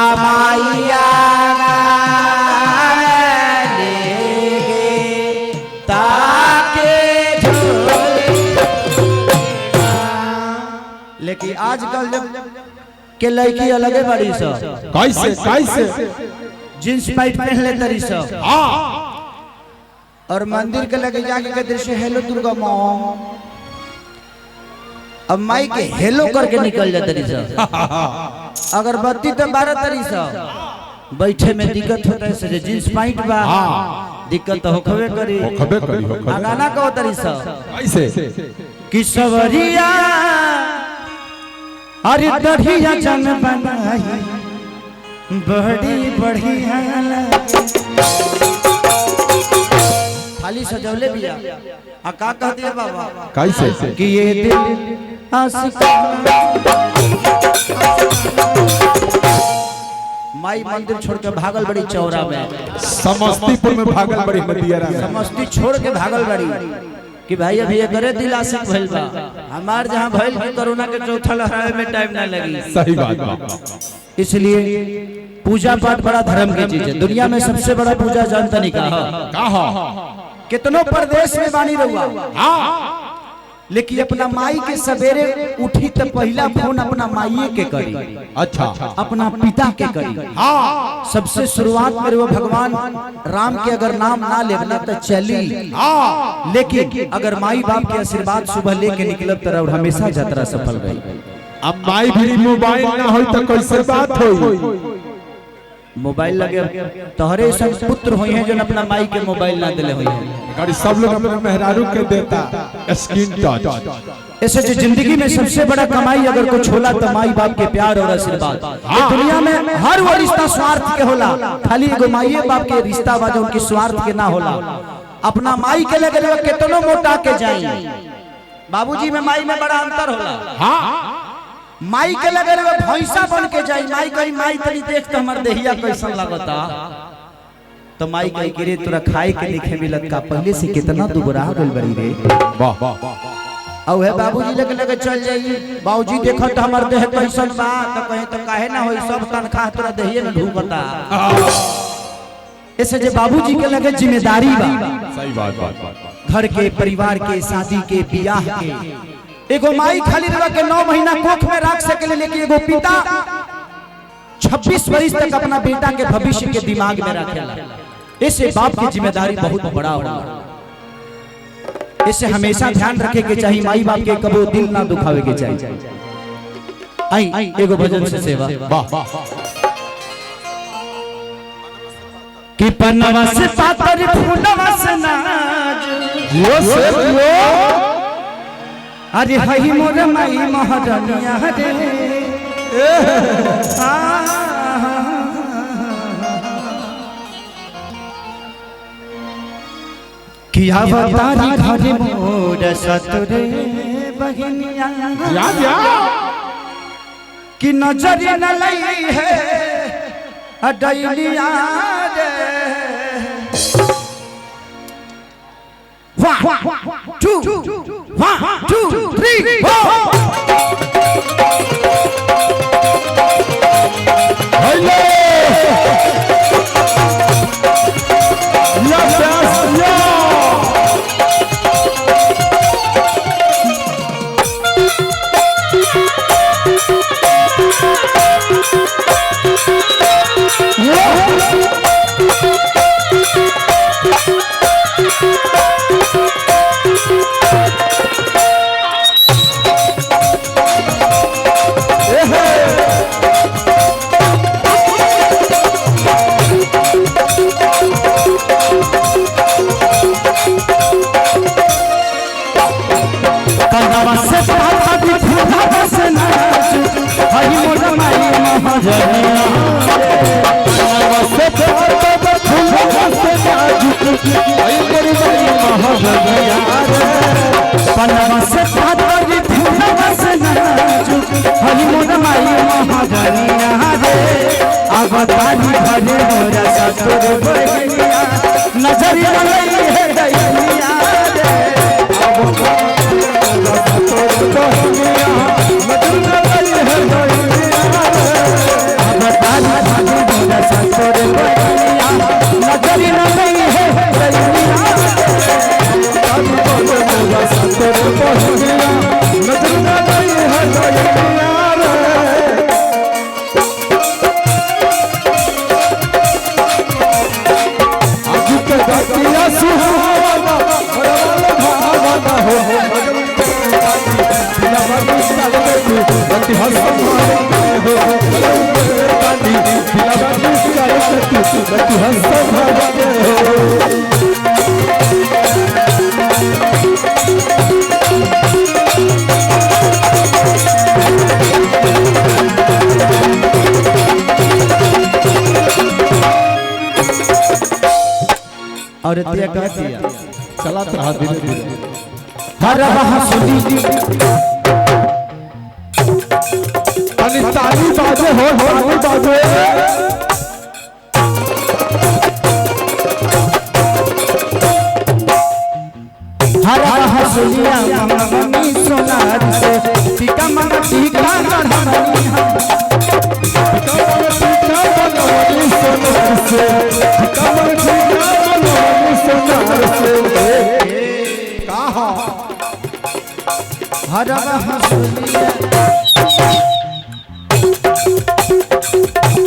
अमाइया लेकिन आजकल जब के लड़की अलगे बड़ी सब कैसे जींस पैंट पहन ले तरी सब और मंदिर के लगे जाके कहते से हेलो दुर्गा माँ अब माई के हेलो करके निकल जाते रही सब अगरबत्ती तो 12 तरी सब बैठे में दिक्कत होता है से जींस पैंट बा दिक्कत तो होखबे करी गाना का तरी सब कैसे कि सवरिया अरे दढ़िया जन बनाई बड़ी बढ़िया खाली सजौले बिया आ का कह दिया बाबा कैसे कि ये दिल आशिक माई मंदिर छोड़ के भागल बड़ी चौरा में समस्तीपुर में भागल बड़ी मदियारा समस्ती छोड़ के भागल बड़ी कि भाई अभी ये करे दिल आशिक भइल बा हमार जहां भइल कि कोरोना के चौथा लहर में टाइम ना लगी सही बात इसलिए पूजा पाठ बड़ा धर्म की चीज है दुनिया में सबसे बड़ा पूजा जानता नहीं कहा कितनों प्रदेश में बानी रहुआ लेकिन अपना माई के सवेरे उठी तो पहला फोन अपना माई के करी अच्छा अपना पिता के करी सबसे शुरुआत में वो भगवान राम के अगर नाम ना लेना तो चली लेकिन अगर माई बाप के आशीर्वाद सुबह लेके निकलब तरह हमेशा यात्रा सफल गई अब माई भी मोबाइल ना हो तो कैसे बात हो मोबाइल लगे तोहरे सब पुत्र हुए हैं जो अपना माई के मोबाइल ना दिले हुए हैं गाड़ी सब लोग अपने मेहरारू के देता स्क्रीन टच ऐसे जो जिंदगी में सबसे बड़ा कमाई अगर कुछ होला तो माई बाप के प्यार और आशीर्वाद दुनिया में हर वो रिश्ता स्वार्थ के होला खाली एगो माई बाप के रिश्ता बा जो उनकी स्वार्थ के ना होला अपना माई के लगे कितनो मोटा के जाई बाबूजी में माई में बड़ा अंतर होला माई के लगे भैंसा बन के जाई माई कही माई तनी देख तो हमार देहिया कैसन लगता तो माई कही कि रे तोरा खाए के लिखे मिलत का पहले से कितना दुबरा गइल बड़ी रे वाह वाह औ है बाबूजी लगे लगे चल जाई बाबूजी देखो तो हमार देह कैसन बा तो कहे तो काहे ना होई सब तनखा तोरा देहिए न ढूंढता ऐसे जे बाबूजी के लगे जिम्मेदारी बा सही बात घर के परिवार के शादी के बियाह के एगो माई खाली रह के 9 महीना कोख में रख सके लेकिन एगो पिता 26 वर्ष तक अपना बेटा के भविष्य के दिमाग में रखेला ऐसे बाप की जिम्मेदारी बहुत बड़ा होला इसे हमेशा ध्यान रखे के चाहिए माई बाप के कबो दिल ना दुखावे के चाहिए आई एगो भजन से सेवा वाह कि पन्नवा से पातर फूलवा से नाज यो अरे हई मोर माई महारानिया रे किया बतारी घरे मोर सतरे बहनिया कि नजर न लई है अडैलिया रे 1 2 3 हेलो नजर सुनत हंस भरके हो और इतिया कहती है चला रहा धीरे धीरे हर हंसुली ताली ताली बाजे हो ताली बाजे हर हंसुलिया मम्मी सोनार से टीका मम्मा टीका गढ़नी हर हंसुलिया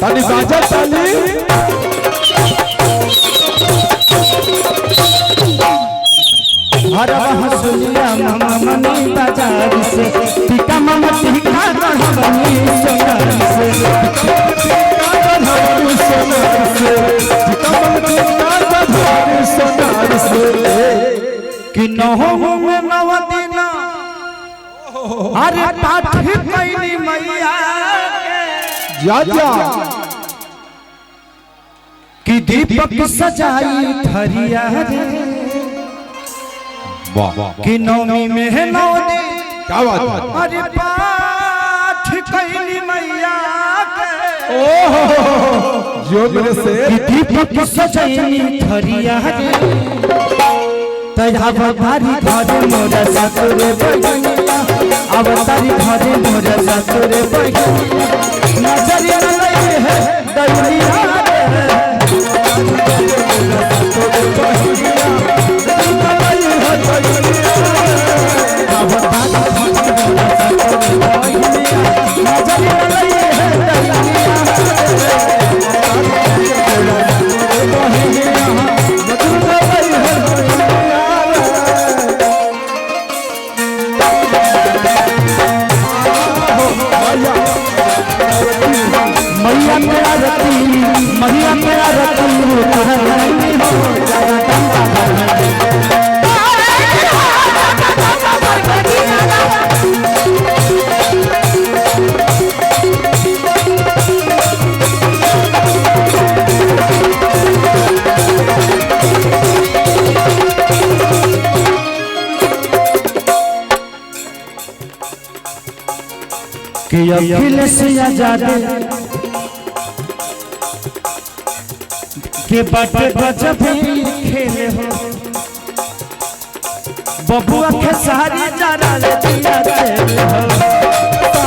ताली बाजा ताली हर हंसुलिया मम्मी बाजार से टीका मम्मा टीका गढ़नी सोनार से कि नहो में नवदिना अरे पाठ कैली मैया जा जा कि दीपक सजाई थरिया रे वाह वाह कि नवमी में है 9 दिन क्या बात है अरे पाठ कैली मैया के ओहो जो मेरे से कि दीपक सजाई थरिया रे तब तारी घरे मोर ससुरे बहिनिया अब तारी घरे मोर ससुरे बहिनिया नजरिया लगे है दैनिया रे अब तारी घरे मोर ससुरे बहिनिया नजरिया लगे है दैनिया मैया मेरा रती मैया मेरा रती कि अखिलेश आजादी के बट गजब खेले हो बबुआ के सारी जरा ले दिया तेरे हो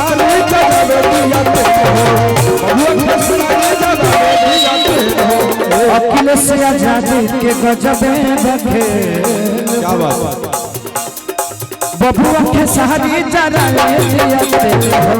सारी जगह दिया तेरे हो बबुआ के सारी जगह दिया तेरे हो अखिलेश आजादी के गजब बखे क्या बात बबुआ के सारी जरा ले दिया तेरे हो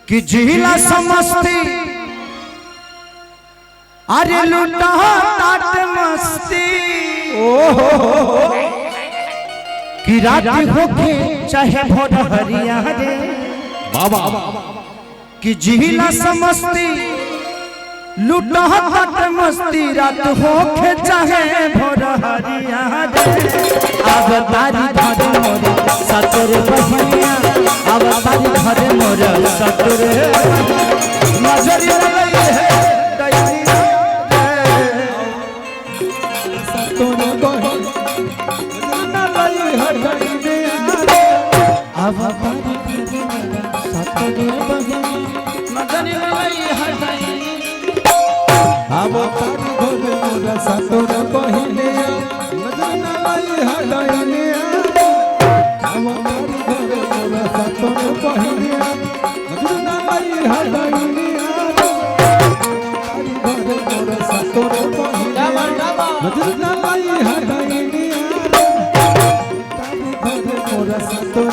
कि जिला समस्ती अरे लूटा ताट मस्ती कि रात होके चाहे भोर हरिया रे बाबा कि जिला समस्ती लूटा ताट मस्ती रात होके चाहे भोर हरिया रे अब तारी घर मोर ससुर बहिनिया अब तारी घर मोर ससुर नजरिया लगे है दैनिया सतोन कोई ना लई हटाई दे अब तारी ससुर बहिनिया नजरिया लगे है दैनिया अब तारी घोड़े मोरा सतोन पहिने नजर ना लई हटाई ने अब तारी घोड़े मोरा सतोन पहिने नजर ना लई हटाई ने तारी घोड़े मोरा सतोन पहिने नजर ना लई हटाई ने तारी घोड़े मोरा सतोन